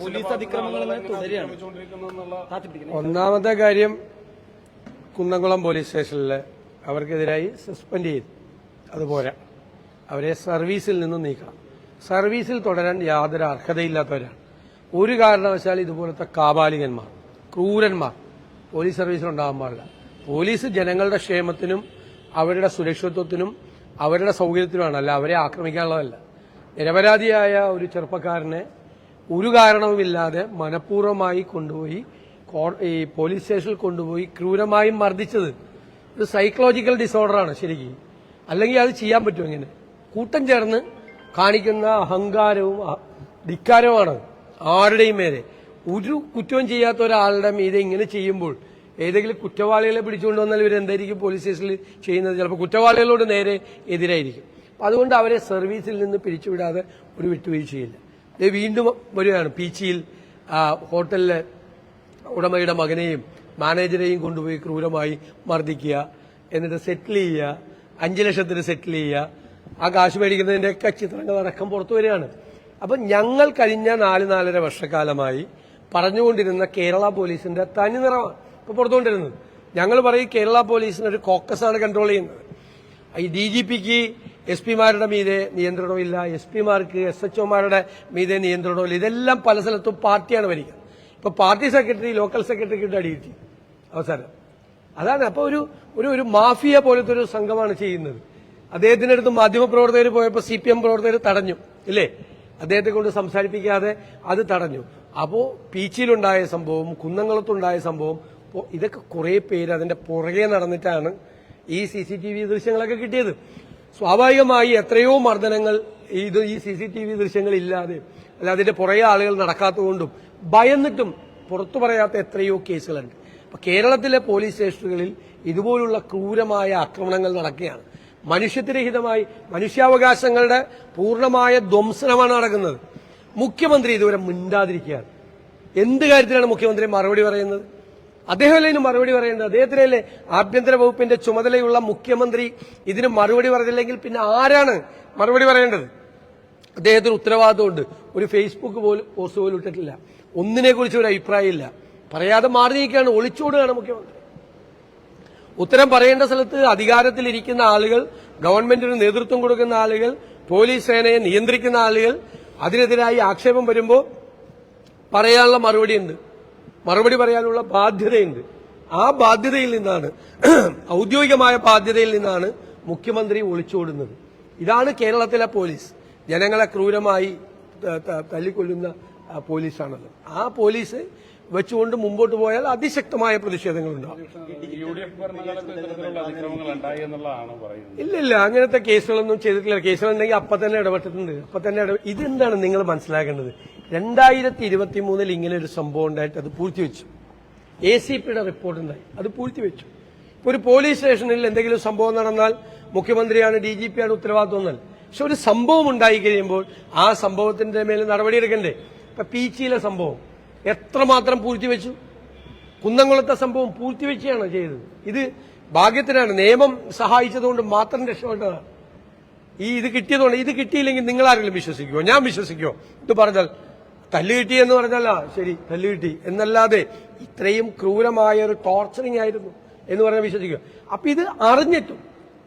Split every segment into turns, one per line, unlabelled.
Police അതിക്രമങ്ങൾ തുടരുകയാണ്.
ഒന്നാമത്തെ കാര്യം, കുന്നംകുളം പോലീസ് സ്റ്റേഷനിൽ അവർക്കെതിരായി സസ്പെൻഡ് ചെയ്തു. അതുപോരാ, അവരെ സർവീസിൽ നിന്നും നീക്കണം. സർവീസിൽ തുടരാൻ യാതൊരു അർഹതയില്ലാത്തവരാണ്. ഒരു കാരണവശാൽ ഇതുപോലത്തെ കാപാലികന്മാർ, ക്രൂരന്മാർ പോലീസ് സർവീസിലുണ്ടാകാൻ പാടില്ല. പോലീസ് ജനങ്ങളുടെ ക്ഷേമത്തിനും അവരുടെ സുരക്ഷിതത്വത്തിനും അവരുടെ സൗകര്യത്തിനുമാണ്, അല്ല അവരെ ആക്രമിക്കാനുള്ളതല്ല. നിരപരാധിയായ ഒരു ചെറുപ്പക്കാരനെ ഒരു കാരണവുമില്ലാതെ മനഃപൂർവ്വമായി കൊണ്ടുപോയി ഈ പോലീസ് സ്റ്റേഷനിൽ കൊണ്ടുപോയി ക്രൂരമായി മർദ്ദിച്ചത് ഒരു സൈക്കോളജിക്കൽ ഡിസോർഡറാണ് ശരിക്കും. അല്ലെങ്കിൽ അത് ചെയ്യാൻ പറ്റും. ഇങ്ങനെ കൂട്ടം ചേർന്ന് കാണിക്കുന്ന അഹങ്കാരവും ധിക്കാരവുമാണ് ആരുടെയും മേലെ. ഒരു കുറ്റവും ചെയ്യാത്ത ഒരാളുടെ മീതെ ഇങ്ങനെ ചെയ്യുമ്പോൾ ഏതെങ്കിലും കുറ്റവാളികളെ പിടിച്ചുകൊണ്ട് വന്നാൽ ഇവരെന്തായിരിക്കും പോലീസ് സ്റ്റേഷനിൽ ചെയ്യുന്നത്? ചിലപ്പോൾ കുറ്റവാളികളോട് നേരെ എതിരായിരിക്കും. അതുകൊണ്ട് അവരെ സർവീസിൽ നിന്ന് പിരിച്ചുവിടാതെ ഒരു വിട്ടുവീഴ്ചയില്ല. വീണ്ടും വരികയാണ്. പീച്ചിയിൽ ഹോട്ടലിലെ ഉടമയുടെ മകനെയും മാനേജരെയും കൊണ്ടുപോയി ക്രൂരമായി മർദ്ദിക്കുക, എന്നിട്ട് സെറ്റിൽ ചെയ്യുക, 5 ലക്ഷത്തിന് സെറ്റിൽ ചെയ്യുക, ആ കാശ് മേടിക്കുന്നതിൻ്റെയൊക്കെ ചിത്രങ്ങളടക്കം പുറത്തു വരികയാണ്. അപ്പം ഞങ്ങൾ കഴിഞ്ഞ 4-4.5 വർഷക്കാലമായി പറഞ്ഞുകൊണ്ടിരുന്ന കേരള പോലീസിന്റെ തനി നിറമാണ് ഇപ്പോൾ പുറത്തുകൊണ്ടിരുന്നത്. ഞങ്ങൾ പറയും കേരള പോലീസിനൊരു കോക്കസാണ് കൺട്രോൾ ചെയ്യുന്നത്. ഈ DGPക്ക് SP-മാരുടെ മീതെ നിയന്ത്രണമില്ല, SP-മാർക്ക് SHO-മാരുടെ മീതെ നിയന്ത്രണമില്ല. ഇതെല്ലാം പല സ്ഥലത്തും പാർട്ടിയാണ് ഭരിക്കുന്നത്. ഇപ്പൊ പാർട്ടി സെക്രട്ടറി ലോക്കൽ സെക്രട്ടറിക്ക് അടി കിട്ടി അവസാനം. അതാണ്. അപ്പൊ ഒരു മാഫിയ പോലത്തെ ഒരു സംഘമാണ് ചെയ്യുന്നത്. അദ്ദേഹത്തിന്റെ അടുത്ത് മാധ്യമപ്രവർത്തകർ പോയപ്പോൾ CPM പ്രവർത്തകർ തടഞ്ഞു, ഇല്ലേ? അദ്ദേഹത്തെ കൊണ്ട് സംസാരിപ്പിക്കാതെ അത് തടഞ്ഞു. അപ്പോ പീച്ചിയിലുണ്ടായ സംഭവം, കുന്നംകുളത്തുണ്ടായ സംഭവം, ഇതൊക്കെ കുറെ പേര് അതിന്റെ പുറകെ നടന്നിട്ടാണ് ഈ CCTV ദൃശ്യങ്ങളൊക്കെ കിട്ടിയത്. സ്വാഭാവികമായി എത്രയോ മർദ്ദനങ്ങൾ ഈ CCTV ദൃശ്യങ്ങൾ ഇല്ലാതെ, അല്ല അതിന്റെ പുറകെ ആളുകൾ നടക്കാത്തതുകൊണ്ടും ഭയന്നിട്ടും പുറത്തു പറയാത്ത എത്രയോ കേസുകളുണ്ട്. അപ്പൊ കേരളത്തിലെ പോലീസ് സ്റ്റേഷനുകളിൽ ഇതുപോലുള്ള ക്രൂരമായ ആക്രമണങ്ങൾ നടക്കുകയാണ്. മനുഷ്യത്വരഹിതമായി മനുഷ്യാവകാശങ്ങളുടെ പൂർണ്ണമായ ധ്വംസനമാണ് നടക്കുന്നത്. മുഖ്യമന്ത്രി ഇതുവരെ മിണ്ടാതിരിക്കുകയാണ്. എന്ത് കാര്യത്തിലാണ് മുഖ്യമന്ത്രി മറുപടി പറയുന്നത്? അദ്ദേഹമല്ലേ ഇതിന് മറുപടി പറയേണ്ടത്? അദ്ദേഹത്തിനല്ലേ ആഭ്യന്തര വകുപ്പിന്റെ ചുമതലയുള്ള മുഖ്യമന്ത്രി ഇതിന് മറുപടി പറഞ്ഞില്ലെങ്കിൽ പിന്നെ ആരാണ് മറുപടി പറയേണ്ടത്? അദ്ദേഹത്തിന് ഉത്തരവാദിത്തമുണ്ട്. ഒരു ഫേസ്ബുക്ക് പോസ്റ്റ് പോലും ഇട്ടിട്ടില്ല. ഒന്നിനെക്കുറിച്ച് ഒരു അഭിപ്രായമില്ല. പറയാതെ മാറി നീക്കുകയാണ്, ഒളിച്ചോടുകയാണ് മുഖ്യമന്ത്രി. ഉത്തരം പറയേണ്ട സ്ഥലത്ത് അധികാരത്തിലിരിക്കുന്ന ആളുകൾ, ഗവൺമെന്റിന് നേതൃത്വം കൊടുക്കുന്ന ആളുകൾ, പോലീസ് സേനയെ നിയന്ത്രിക്കുന്ന ആളുകൾ, അതിനെതിരായി ആക്ഷേപം വരുമ്പോൾ പറയാനുള്ള മറുപടിയുണ്ട്, മറുപടി പറയാനുള്ള ബാധ്യതയുണ്ട്. ആ ബാധ്യതയിൽ നിന്നാണ്, ഔദ്യോഗികമായ ബാധ്യതയിൽ നിന്നാണ് മുഖ്യമന്ത്രി ഒളിച്ചോടുന്നത്. ഇതാണ് കേരളത്തിലെ പോലീസ്. ജനങ്ങളെ ക്രൂരമായി തല്ലിക്കൊല്ലുന്ന പോലീസാണല്ലോ. ആ പോലീസ് വെച്ചുകൊണ്ട് മുമ്പോട്ട് പോയാൽ അതിശക്തമായ പ്രതിഷേധങ്ങളുണ്ടാവും. ഇല്ലില്ല, അങ്ങനത്തെ കേസുകളൊന്നും ചെയ്തിട്ടില്ല. കേസുകളുണ്ടെങ്കിൽ അപ്പം തന്നെ ഇടപെട്ടിട്ടുണ്ട്. ഇതെന്താണ് നിങ്ങൾ മനസ്സിലാക്കേണ്ടത്? 2023 ഇങ്ങനെ ഒരു സംഭവം ഉണ്ടായിട്ട് അത് പൂഴ്ത്തിവെച്ചു. ACPയുടെ റിപ്പോർട്ട് ഉണ്ടായി, അത് പൂഴ്ത്തിവെച്ചു. ഒരു പോലീസ് സ്റ്റേഷനിൽ എന്തെങ്കിലും സംഭവം നടന്നാൽ മുഖ്യമന്ത്രിയാണ്, DGPയാണ് ഉത്തരവാദിത്വം എന്നല്ല. പക്ഷെ ഒരു സംഭവം ഉണ്ടായി കഴിയുമ്പോൾ ആ സംഭവത്തിന്റെ മേൽ നടപടിയെടുക്കണ്ടേ? ഇപ്പൊ പീച്ചിയിലെ സംഭവം എത്രമാത്രം പൂഴ്ത്തിവെച്ചു. കുന്നംകുളത്തെ സംഭവം പൂഴ്ത്തിവെക്കുകയാണ് ചെയ്തത്. ഇത് ഭാഗ്യത്തിനാണ്, നിയമം സഹായിച്ചതുകൊണ്ട് മാത്രം രക്ഷപ്പെട്ടതാണ്. ഇത് കിട്ടിയതുകൊണ്ട്. ഇത് കിട്ടിയില്ലെങ്കിൽ നിങ്ങൾ ആരെങ്കിലും വിശ്വസിക്കുമോ? ഞാൻ വിശ്വസിക്കുമോ? ഇത് പറഞ്ഞാൽ തല്ല് കിട്ടി എന്ന് പറഞ്ഞാൽ ശരി തല്ല് കിട്ടി എന്നല്ലാതെ ഇത്രയും ക്രൂരമായ ഒരു ടോർച്ചറിങ് ആയിരുന്നു എന്ന് പറഞ്ഞാൽ വിശ്വസിക്കുക. അപ്പൊ ഇത് അറിഞ്ഞിട്ടും,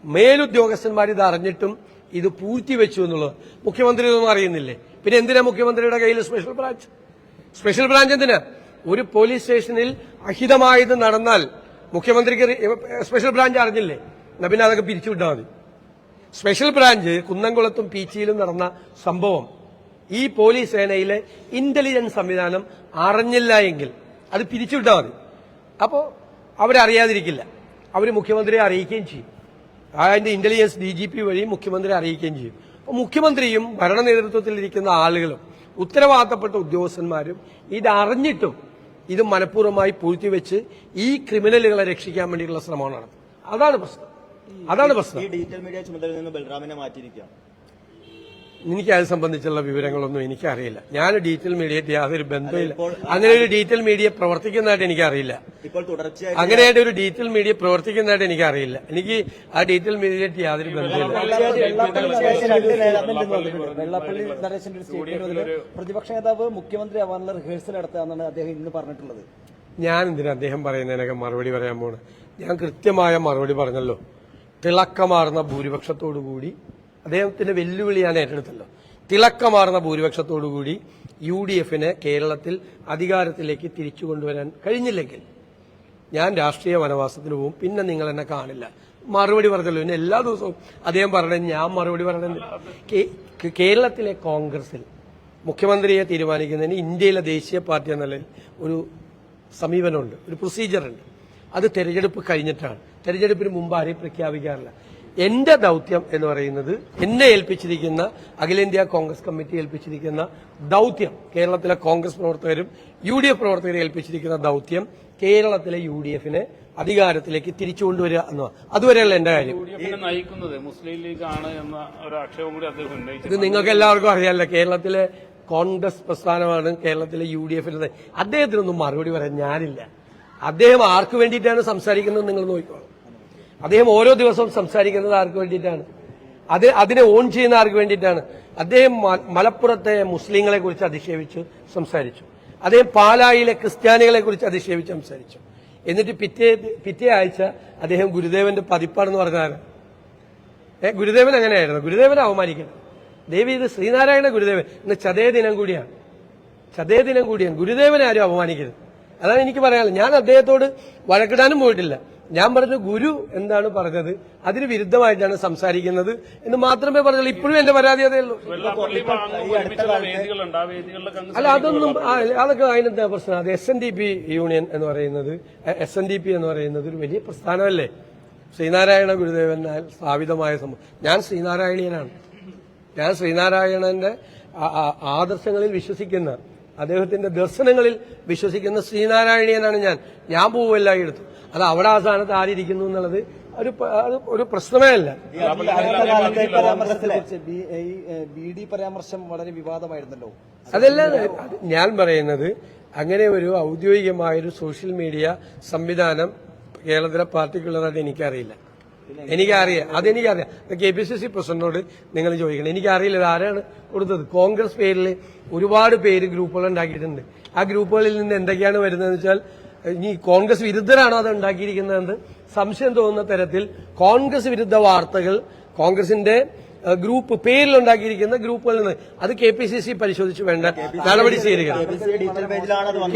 മേലുദ്യോഗസ്ഥന്മാർ ഇത് അറിഞ്ഞിട്ടും ഇത് പൂഴ്ത്തിവെച്ചു എന്നുള്ളത് മുഖ്യമന്ത്രി ഇതൊന്നും അറിയുന്നില്ലേ? പിന്നെ എന്തിനാ മുഖ്യമന്ത്രിയുടെ കയ്യിൽ സ്പെഷ്യൽ ബ്രാഞ്ച്? സ്പെഷ്യൽ ബ്രാഞ്ച് എന്തിനാ? ഒരു പോലീസ് സ്റ്റേഷനിൽ അഹിതമായത് നടന്നാൽ മുഖ്യമന്ത്രിക്ക് സ്പെഷ്യൽ ബ്രാഞ്ച് അറിഞ്ഞില്ലേ? എന്നാ പിന്നെ അതൊക്കെ പിരിച്ചുവിട്ടാൽ മതി. സ്പെഷ്യൽ ബ്രാഞ്ച് കുന്നംകുളത്തും പീച്ചിയിലും നടന്ന സംഭവം ഈ പോലീസ് സേനയിലെ ഇന്റലിജൻസ് സംവിധാനം അറിഞ്ഞില്ല എങ്കിൽ അത് പിരിച്ചുവിട്ടാൽ മതി. അപ്പോൾ അവരറിയാതിരിക്കില്ല, അവർ മുഖ്യമന്ത്രിയെ അറിയിക്കുകയും ചെയ്യും. അതിന്റെ ഇന്റലിജൻസ് DGP വഴി മുഖ്യമന്ത്രി അറിയിക്കുകയും ചെയ്യും. അപ്പോൾ മുഖ്യമന്ത്രിയും ഭരണ നേതൃത്വത്തിലിരിക്കുന്ന ആളുകളും ഉത്തരവാദിത്തപ്പെട്ട ഉദ്യോഗസ്ഥന്മാരും ഇതറിഞ്ഞിട്ടും ഇത് മനഃപൂർവ്വമായി പൂഴ്ത്തിവെച്ച് ഈ ക്രിമിനലുകളെ രക്ഷിക്കാൻ വേണ്ടിയുള്ള ശ്രമമാണ് നടത്തുന്നത്. അതാണ് പ്രശ്നം.
ഈ ഡിജിറ്റൽ മീഡിയ ചുമതലയിൽ നിന്ന് ബൽറാമിനെ മാറ്റിയിരിക്കുകയാണ്.
എനിക്ക് അത് സംബന്ധിച്ചുള്ള വിവരങ്ങളൊന്നും എനിക്കറിയില്ല. ഞാൻ ഡീറ്റെയിൽ മീഡിയയായിട്ട് യാതൊരു ബന്ധമില്ല. അങ്ങനെ ഒരു ഡീറ്റെയിൽ മീഡിയ പ്രവർത്തിക്കുന്നതായിട്ട് എനിക്കറിയില്ല. അങ്ങനെയായിട്ട് ഒരു ഡീറ്റെയിൽ മീഡിയ പ്രവർത്തിക്കുന്നതായിട്ട് എനിക്കറിയില്ല. എനിക്ക് ആ ഡീറ്റെയിൽ മീഡിയയായിട്ട് യാതൊരു ബന്ധമില്ല.
വെള്ളാപ്പള്ളി നടേശന്റെ ഒരു സ്റ്റേറ്റ്മെന്റ് പ്രതിപക്ഷ നേതാവ് മുഖ്യമന്ത്രി ആവാനുള്ള റിഹേഴ്സൽ നടത്താന്നാണ് അദ്ദേഹം ഇന്ന് പറഞ്ഞിട്ടുള്ളത്.
ഞാൻ എന്തിനാ അദ്ദേഹം പറയുന്നതിനൊക്കെ മറുപടി പറയാൻ പോണ്? ഞാൻ കൃത്യമായ മറുപടി പറഞ്ഞല്ലോ. തിളക്കമാർന്ന ഭൂരിപക്ഷത്തോടുകൂടി അദ്ദേഹത്തിന്റെ വെല്ലുവിളി ഞാൻ ഏറ്റെടുത്തല്ലോ. തിളക്കമാർന്ന ഭൂരിപക്ഷത്തോടുകൂടി UDF-നെ കേരളത്തിൽ അധികാരത്തിലേക്ക് തിരിച്ചു കൊണ്ടുവരാൻ കഴിഞ്ഞില്ലെങ്കിൽ ഞാൻ രാഷ്ട്രീയ വനവാസത്തിന് പോകും. പിന്നെ നിങ്ങൾ എന്നെ കാണില്ല. മറുപടി പറഞ്ഞല്ലോ. പിന്നെ എല്ലാ ദിവസവും അദ്ദേഹം പറഞ്ഞത് ഞാൻ മറുപടി പറഞ്ഞത്. കേരളത്തിലെ കോൺഗ്രസിൽ മുഖ്യമന്ത്രിയെ തീരുമാനിക്കുന്നതിന് ഇന്ത്യയിലെ ദേശീയ പാർട്ടി എന്ന ഒരു സമീപനമുണ്ട്, ഒരു പ്രൊസീജിയറുണ്ട്. അത് തെരഞ്ഞെടുപ്പ് കഴിഞ്ഞിട്ടാണ്. തെരഞ്ഞെടുപ്പിന് മുമ്പ് ആരെയും പ്രഖ്യാപിക്കാറില്ല. എന്റെ ദൌത്യം എന്ന് പറയുന്നത് എന്നെ ഏൽപ്പിച്ചിരിക്കുന്ന അഖിലേന്ത്യാ കോൺഗ്രസ് കമ്മിറ്റി ഏൽപ്പിച്ചിരിക്കുന്ന ദൌത്യം, കേരളത്തിലെ കോൺഗ്രസ് പ്രവർത്തകരും UDF പ്രവർത്തകരെ ഏൽപ്പിച്ചിരിക്കുന്ന ദൌത്യം കേരളത്തിലെ UDF-നെ അധികാരത്തിലേക്ക് തിരിച്ചു കൊണ്ടുവരിക എന്നതാണ്. അതുവരെയുള്ള എന്റെ കാര്യം.
നയിക്കുന്നത് മുസ്ലിം ലീഗാണ് എന്ന ഒരു ആക്ഷേപം കൂടി അദ്ദേഹം ഉന്നയിച്ചു.
ഇത് നിങ്ങൾക്ക് എല്ലാവർക്കും അറിയാമല്ലോ. കേരളത്തിലെ കോൺഗ്രസ് പ്രസ്ഥാനമാണ് കേരളത്തിലെ UDF-ന്റെ. അദ്ദേഹത്തിനൊന്നും മറുപടി പറയാൻ ഞാനില്ല. അദ്ദേഹം ആർക്ക് വേണ്ടിയിട്ടാണ് സംസാരിക്കുന്നത് നിങ്ങൾ നോക്കിക്കോളൂ. അദ്ദേഹം ഓരോ ദിവസവും സംസാരിക്കുന്നത് ആർക്ക് വേണ്ടിയിട്ടാണ്? അതിനെ ഓൺ ചെയ്യുന്ന ആർക്ക് വേണ്ടിയിട്ടാണ്? അദ്ദേഹം മലപ്പുറത്തെ മുസ്ലിങ്ങളെ കുറിച്ച് അധിക്ഷേപിച്ച് സംസാരിച്ചു. അദ്ദേഹം പാലായിലെ ക്രിസ്ത്യാനികളെ കുറിച്ച് അധിക്ഷേപിച്ച് സംസാരിച്ചു. എന്നിട്ട് പിറ്റേ ആഴ്ച അദ്ദേഹം ഗുരുദേവന്റെ പതിപ്പാണെന്ന് പറഞ്ഞാണ്. ഗുരുദേവൻ എങ്ങനെയായിരുന്നു? ഗുരുദേവനെ അവമാനിക്കണം. ദേവി, ഇത് ശ്രീനാരായണ ഗുരുദേവൻ ഇന്ന് ചതയ ദിനം കൂടിയാണ്. ഗുരുദേവനെ ആരും അപമാനിക്കരുത്. അതാണ് എനിക്ക് പറയാനുള്ളത്. ഞാൻ അദ്ദേഹത്തോട് വഴക്കിടാനും പോയിട്ടില്ല. ഞാൻ പറഞ്ഞു ഗുരു എന്താണ് പറഞ്ഞത് അതിന് വിരുദ്ധമായിട്ടാണ് സംസാരിക്കുന്നത് എന്ന് മാത്രമേ പറഞ്ഞുള്ളൂ. ഇപ്പോഴും എന്റെ പരാതി അതേ ഉള്ളൂ. അല്ല, അതൊക്കെ അതിനെന്താ പ്രശ്നം? അത് SNDP യൂണിയൻ എന്ന് പറയുന്നത്, SNDP എന്ന് പറയുന്നത് ഒരു വലിയ പ്രസ്ഥാനമല്ലേ? ശ്രീനാരായണ ഗുരുദേവനാൽ സ്ഥാപിതമായ സംഭവം. ഞാൻ ശ്രീനാരായണീയനാണ്. ഞാൻ ശ്രീനാരായണന്റെ ആദർശങ്ങളിൽ വിശ്വസിക്കുന്ന, അദ്ദേഹത്തിന്റെ ദർശനങ്ങളിൽ വിശ്വസിക്കുന്ന ശ്രീനാരായണീയനാണ് ഞാൻ പോവുമല്ല എടുത്തു. അത് അവിടെ ആ സ്ഥാനത്ത് ആരിയിരിക്കുന്നു എന്നുള്ളത് ഒരു പ്രശ്നമേ അല്ല.
BD പരാമർശം വളരെ വിവാദമായിരുന്നല്ലോ.
അതല്ല ഞാൻ പറയുന്നത്. അങ്ങനെ ഒരു ഔദ്യോഗികമായൊരു സോഷ്യൽ മീഡിയ സംവിധാനം കേരളത്തിലെ പാർട്ടിക്കുള്ളതായിട്ട് എനിക്കറിയില്ല. അതെനിക്കറിയാം. KPCC പ്രസിഡന്റിനോട് നിങ്ങൾ ചോദിക്കണം. എനിക്കറിയില്ല ഇത് ആരാണ് കൊടുത്തത്. കോൺഗ്രസ് പേരിൽ ഒരുപാട് പേര് ഗ്രൂപ്പുകൾ ഉണ്ടാക്കിയിട്ടുണ്ട്. ആ ഗ്രൂപ്പുകളിൽ നിന്ന് എന്തൊക്കെയാണ് വരുന്നതെന്ന് വെച്ചാൽ ഇനി കോൺഗ്രസ് വിരുദ്ധരാണോ അത് ഉണ്ടാക്കിയിരിക്കുന്നതെന്ന് സംശയം തോന്നുന്ന തരത്തിൽ കോൺഗ്രസ് വിരുദ്ധ വാർത്തകൾ കോൺഗ്രസിന്റെ ഗ്രൂപ്പ് പേരിലുണ്ടാക്കിയിരിക്കുന്ന ഗ്രൂപ്പുകളിൽ നിന്ന് അത് KPCC പരിശോധിച്ച് വേണ്ട നടപടി സ്വീകരിക്കണം.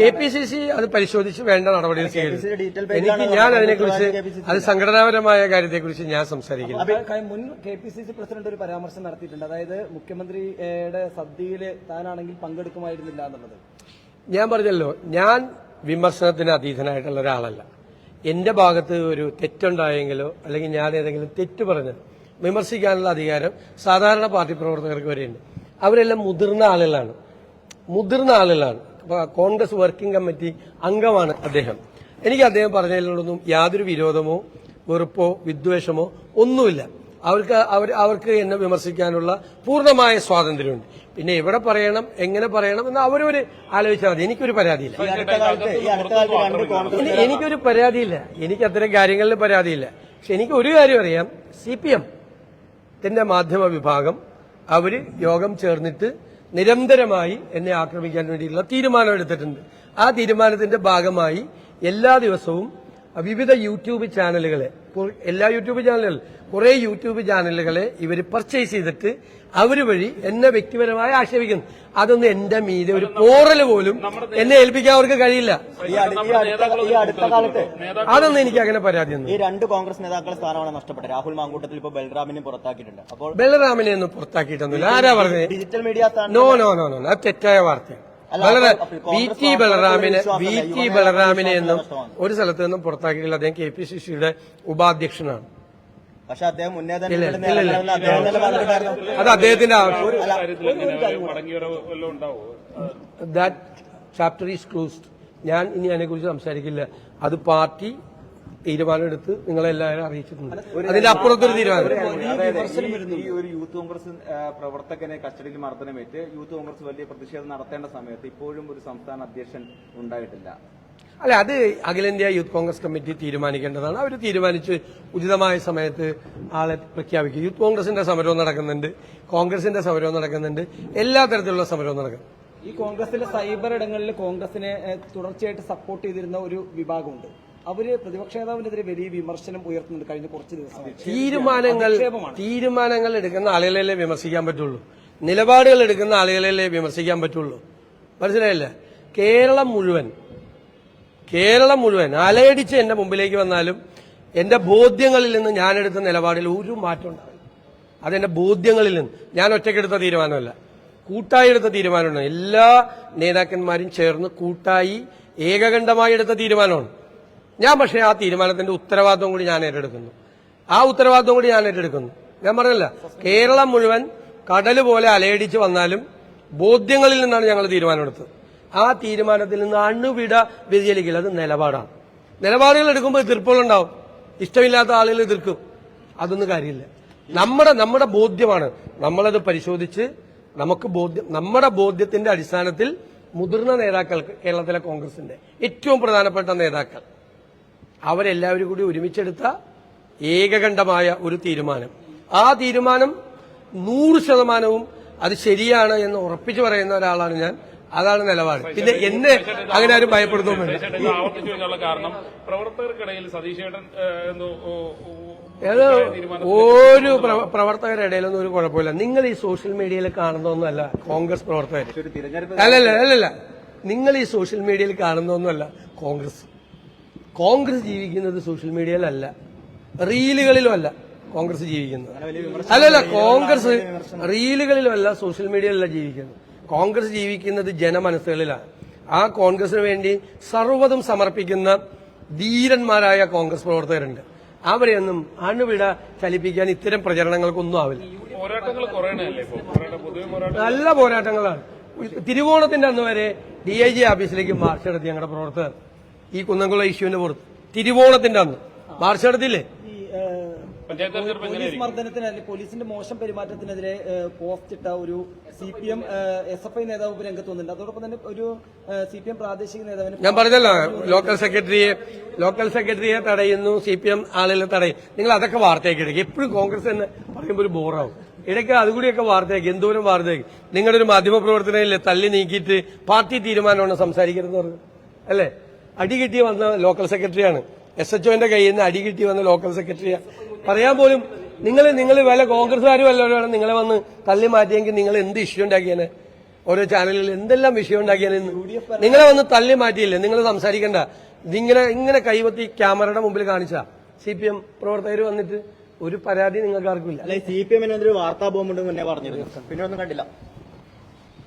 KPCC അത് പരിശോധിച്ച് വേണ്ട നടപടികൾ സ്വീകരിക്കും. ഞാൻ അതിനെക്കുറിച്ച് അത് സംഘടനാപരമായ കാര്യത്തെക്കുറിച്ച് ഞാൻ സംസാരിക്കുന്നു.
മുൻ KPCC പ്രസിഡന്റ് ഒരു പരാമർശം നടത്തിയിട്ടുണ്ട്. അതായത് മുഖ്യമന്ത്രിയുടെ സദ്യയിൽ താനാണെങ്കിൽ പങ്കെടുക്കുമായിരുന്നില്ല എന്നുള്ളത്.
ഞാൻ പറഞ്ഞല്ലോ, ഞാൻ വിമർശനത്തിന് അതീതനായിട്ടുള്ള ഒരാളല്ല. എന്റെ ഭാഗത്ത് ഒരു തെറ്റുണ്ടായെങ്കിലോ അല്ലെങ്കിൽ ഞാൻ ഏതെങ്കിലും തെറ്റ് പറഞ്ഞ് വിമർശിക്കാനുള്ള അധികാരം സാധാരണ പാർട്ടി പ്രവർത്തകർക്ക് വരെയുണ്ട്. അവരെല്ലാം മുതിർന്ന ആളുകളാണ്. കോൺഗ്രസ് വർക്കിംഗ് കമ്മിറ്റി അംഗമാണ് അദ്ദേഹം. എനിക്ക് അദ്ദേഹം പറഞ്ഞതിലൊന്നും യാതൊരു വിരോധമോ വെറുപ്പോ വിദ്വേഷമോ ഒന്നുമില്ല. അവർക്ക് എന്നെ വിമർശിക്കാനുള്ള പൂർണ്ണമായ സ്വാതന്ത്ര്യമുണ്ട്. പിന്നെ എവിടെ പറയണം, എങ്ങനെ പറയണം എന്ന് അവരവര് ആലോചിച്ചാൽ മതി. എനിക്കൊരു പരാതിയില്ല. എനിക്ക് അത്തരം കാര്യങ്ങളിൽ പരാതിയില്ല. പക്ഷെ എനിക്ക് ഒരു കാര്യം അറിയാം. CPM ത്തിന്റെ മാധ്യമ വിഭാഗം അവര് യോഗം ചേർന്നിട്ട് നിരന്തരമായി എന്നെ ആക്രമിക്കാൻ വേണ്ടിയിട്ടുള്ള തീരുമാനമെടുത്തിട്ടുണ്ട്. ആ തീരുമാനത്തിന്റെ ഭാഗമായി എല്ലാ ദിവസവും വിവിധ യൂട്യൂബ് ചാനലുകളെ, കുറെ യൂട്യൂബ് ചാനലുകളെ ഇവര് പർച്ചേസ് ചെയ്തിട്ട് അവര് വഴി എന്നെ വ്യക്തിപരമായി ആക്ഷേപിക്കുന്നു. അതൊന്നും എന്റെ മീതെ ഒരു പോറല് പോലും എന്നെ ഏൽപ്പിക്കാൻ അവർക്ക് കഴിയില്ല. അതൊന്നും എനിക്ക് അങ്ങനെ പരാതിയൊന്നും.
ഈ രണ്ട് കോൺഗ്രസ് നേതാക്കളുടെ സ്ഥാനമാണ് നഷ്ടപ്പെട്ടത്. രാഹുൽ മാങ്കൂട്ടത്തിൽ ഇപ്പോൾ ബൽറാമിനെ പുറത്താക്കിയിട്ടുണ്ട്. അപ്പോൾ
ബൽറാമിനെ ഒന്നും പുറത്താക്കിയിട്ടൊന്നുമില്ല. ആരാ പറഞ്ഞത്?
ഡിജിറ്റൽ മീഡിയ
നോ, അത് തെറ്റായ വാർത്തയാണ്. VT ബലറാമിനെ ഒന്നും ഒരു സ്ഥലത്ത് നിന്നും പുറത്താക്കിയിട്ടില്ല. അദ്ദേഹം KPCCയുടെ ഉപാധ്യക്ഷനാണ്.
പക്ഷെ അദ്ദേഹം
അത് അദ്ദേഹത്തിന്റെ ദാറ്റ് ചാപ്റ്റർ ഈസ് ക്ലോസ്ഡ്. ഞാൻ ഇനി അതിനെക്കുറിച്ച് സംസാരിക്കില്ല. അത് പാർട്ടി തീരുമാനമെടുത്ത് നിങ്ങളെല്ലാവരും അറിയിച്ചിട്ടുണ്ട്. അതിന്റെ അപ്പുറത്തൊരു തീരുമാനം.
ഈ ഒരു യൂത്ത് കോൺഗ്രസ് പ്രവർത്തകനെ കസ്റ്റഡിയിൽ മർദ്ദനമേറ്റ് യൂത്ത് കോൺഗ്രസ് വലിയ പ്രതിഷേധം നടത്തേണ്ട സമയത്ത് ഇപ്പോഴും ഒരു സംസ്ഥാന അധ്യക്ഷൻ ഉണ്ടായിട്ടില്ല.
അല്ല, അത് അഖിലേന്ത്യാ യൂത്ത് കോൺഗ്രസ് കമ്മിറ്റി തീരുമാനിക്കേണ്ടതാണ്. അവർ തീരുമാനിച്ച് ഉചിതമായ സമയത്ത് ആളെ പ്രഖ്യാപിക്കും. യൂത്ത് കോൺഗ്രസിന്റെ സമരവും നടക്കുന്നുണ്ട്, കോൺഗ്രസിന്റെ സമരവും നടക്കുന്നുണ്ട്, എല്ലാ തരത്തിലുള്ള സമരവും നടക്കുന്നു.
ഈ കോൺഗ്രസിലെ സൈബർ ഇടങ്ങളിൽ കോൺഗ്രസിനെ തുടർച്ചയായിട്ട് സപ്പോർട്ട് ചെയ്തിരുന്ന ഒരു വിഭാഗമുണ്ട്. അവര് പ്രതിപക്ഷ നേതാവിനെതിരെ വലിയ വിമർശനം ഉയർത്തുന്നുണ്ട് കഴിഞ്ഞ കുറച്ച് ദിവസം.
തീരുമാനങ്ങൾ എടുക്കുന്ന ആളുകളെ വിമർശിക്കാൻ പറ്റുള്ളൂ, നിലപാടുകൾ എടുക്കുന്ന ആളുകളെ വിമർശിക്കാൻ പറ്റുള്ളൂ. മനസ്സിലായില്ലേ? കേരളം മുഴുവൻ അലയടിച്ച് എന്റെ മുമ്പിലേക്ക് വന്നാലും എന്റെ ബോധ്യങ്ങളിൽ നിന്ന് ഞാനെടുത്ത നിലപാടിൽ ഒരു മാറ്റം ഉണ്ടാവില്ല. അതെന്റെ ബോധ്യങ്ങളിൽ നിന്ന് ഞാൻ ഒറ്റയ്ക്കെടുത്ത തീരുമാനമല്ല, കൂട്ടായി എടുത്ത തീരുമാനമാണ്. എല്ലാ നേതാക്കന്മാരും ചേർന്ന് കൂട്ടായി ഏകകണ്ഠമായി എടുത്ത തീരുമാനമാണ്. ഞാൻ പക്ഷേ ആ തീരുമാനത്തിന്റെ ഉത്തരവാദിത്വം കൂടി ഞാൻ ഏറ്റെടുക്കുന്നു. ഞാൻ പറഞ്ഞല്ല, കേരളം മുഴുവൻ കടല് പോലെ അലയടിച്ച് വന്നാലും ബോധ്യങ്ങളിൽ നിന്നാണ് ഞങ്ങൾ തീരുമാനമെടുത്തത്. ആ തീരുമാനത്തിൽ നിന്ന് അണുവിട വ്യതിചലിക്കില്ല. അത് നിലപാടാണ്. നിലപാടുകൾ എടുക്കുമ്പോൾ എതിർപ്പുകളുണ്ടാവും, ഇഷ്ടമില്ലാത്ത ആളുകൾ എതിർക്കും. അതൊന്നും കാര്യമില്ല. നമ്മുടെ ബോധ്യമാണ്. നമ്മളത് പരിശോധിച്ച് നമ്മുടെ ബോധ്യത്തിന്റെ അടിസ്ഥാനത്തിൽ മുതിർന്ന നേതാക്കൾക്ക്, കേരളത്തിലെ കോൺഗ്രസിന്റെ ഏറ്റവും പ്രധാനപ്പെട്ട നേതാക്കൾ, അവരെല്ലാവരും കൂടി ഒരുമിച്ചെടുത്ത ഏകകണ്ഠമായ ഒരു തീരുമാനം. ആ തീരുമാനം 100% അത് ശരിയാണ് എന്ന് ഉറപ്പിച്ചു പറയുന്ന ഒരാളാണ് ഞാൻ. അതാണ് നിലപാട്. പിന്നെ എന്നെ അങ്ങനെ ആരും ഭയപ്പെടുത്തുന്നുണ്ട്.
കാരണം പ്രവർത്തകർക്കിടയിൽ സതീശേട്ടൻ
ഒരു പ്രവർത്തകരുടെ ഇടയിലൊന്നും ഒരു കുഴപ്പമില്ല. നിങ്ങൾ ഈ സോഷ്യൽ മീഡിയയിൽ കാണുന്നതൊന്നുമല്ല കോൺഗ്രസ് പ്രവർത്തകർ. അല്ലല്ല, നിങ്ങൾ ഈ സോഷ്യൽ മീഡിയയിൽ കാണുന്നതൊന്നുമല്ല കോൺഗ്രസ് ജീവിക്കുന്നത് സോഷ്യൽ മീഡിയയിലല്ല, റീലുകളിലും അല്ല കോൺഗ്രസ് ജീവിക്കുന്നത്. അല്ലല്ല, കോൺഗ്രസ് റീലുകളിലും അല്ല, സോഷ്യൽ മീഡിയയിലല്ല ജീവിക്കുന്നത്. കോൺഗ്രസ് ജീവിക്കുന്നത് ജനമനസ്സുകളിലാണ്. ആ കോൺഗ്രസിന് വേണ്ടി സർവ്വതും സമർപ്പിക്കുന്ന ധീരന്മാരായ കോൺഗ്രസ് പ്രവർത്തകരുണ്ട്. അവരെയൊന്നും അണുവിട ചലിപ്പിക്കാൻ ഇത്തരം പ്രചരണങ്ങൾക്കൊന്നും ആവില്ല. നല്ല പോരാട്ടങ്ങളാണ്. തിരുവോണത്തിന്റെ അന്ന് വരെ DIG ഓഫീസിലേക്ക് മാർച്ച് നടത്തി ഞങ്ങളുടെ പ്രവർത്തകർ. ഈ കുന്നംകുളം ഇഷ്യൂവിന്റെ പുറത്ത് തിരുവോണത്തിന്റെ അന്ന് മാർച്ച് നടത്തിയില്ലേ?
പോലീസ് മർദ്ദനത്തിന്, പോലീസിന്റെ മോശം പെരുമാറ്റത്തിനെതിരെ പോസ്റ്റ് ഇട്ട ഒരു CPM SFI നേതാവ് രംഗത്ത് വന്നിട്ടുണ്ട്. അതോടൊപ്പം തന്നെ ഒരു CPM പ്രാദേശിക നേതാവിന്
ഞാൻ പറഞ്ഞല്ലോ, ലോക്കൽ സെക്രട്ടറിയെ തടയുന്നു, CPM ആളുകളെ തടയും. നിങ്ങൾ അതൊക്കെ വാർത്തയാക്കി എടുക്കുക. എപ്പോഴും കോൺഗ്രസ് എന്ന് പറയുമ്പോൾ ഒരു ബോറാവും. ഇടയ്ക്ക് അതുകൂടിയൊക്കെ വാർത്തയാക്കി, എന്തോരം വാർത്തയാക്കി. നിങ്ങളുടെ ഒരു മാധ്യമപ്രവർത്തനയില്ലേ തള്ളി നീക്കിയിട്ട് പാർട്ടി തീരുമാനമാണ് സംസാരിക്കരുതെന്ന് പറഞ്ഞു അല്ലേ? അടികിട്ടി വന്ന ലോക്കൽ സെക്രട്ടറിയാണ്, SHOന്റെ കയ്യിൽ നിന്ന് അടികിട്ടി വന്ന ലോക്കൽ സെക്രട്ടറിയാണ്. പറയാൻ പോലും നിങ്ങൾ വല്ല കോൺഗ്രസ്സുകാരും വല്ലവരാണ് നിങ്ങളെ വന്ന് തള്ളി മാറ്റിയെങ്കിൽ നിങ്ങൾ എന്ത് ഇഷ്യൂ ഉണ്ടാക്കിയാനെ? ഓരോ ചാനലുകളിൽ എന്തെല്ലാം വിഷയം ഉണ്ടാക്കിയാനെ? നിങ്ങളെ വന്ന് തള്ളി മാറ്റിയില്ലേ? നിങ്ങൾ സംസാരിക്കണ്ട. ഇങ്ങനെ കൈവത്തി ക്യാമറയുടെ മുമ്പിൽ കാണിച്ച CPM പ്രവർത്തകർ വന്നിട്ട് ഒരു പരാതി നിങ്ങൾക്ക് ആർക്കില്ല.
CPM വാർത്താ ബോംബുണ്ട് മുന്നേ പറഞ്ഞിരുന്നു, പിന്നെ ഒന്നും കണ്ടില്ല.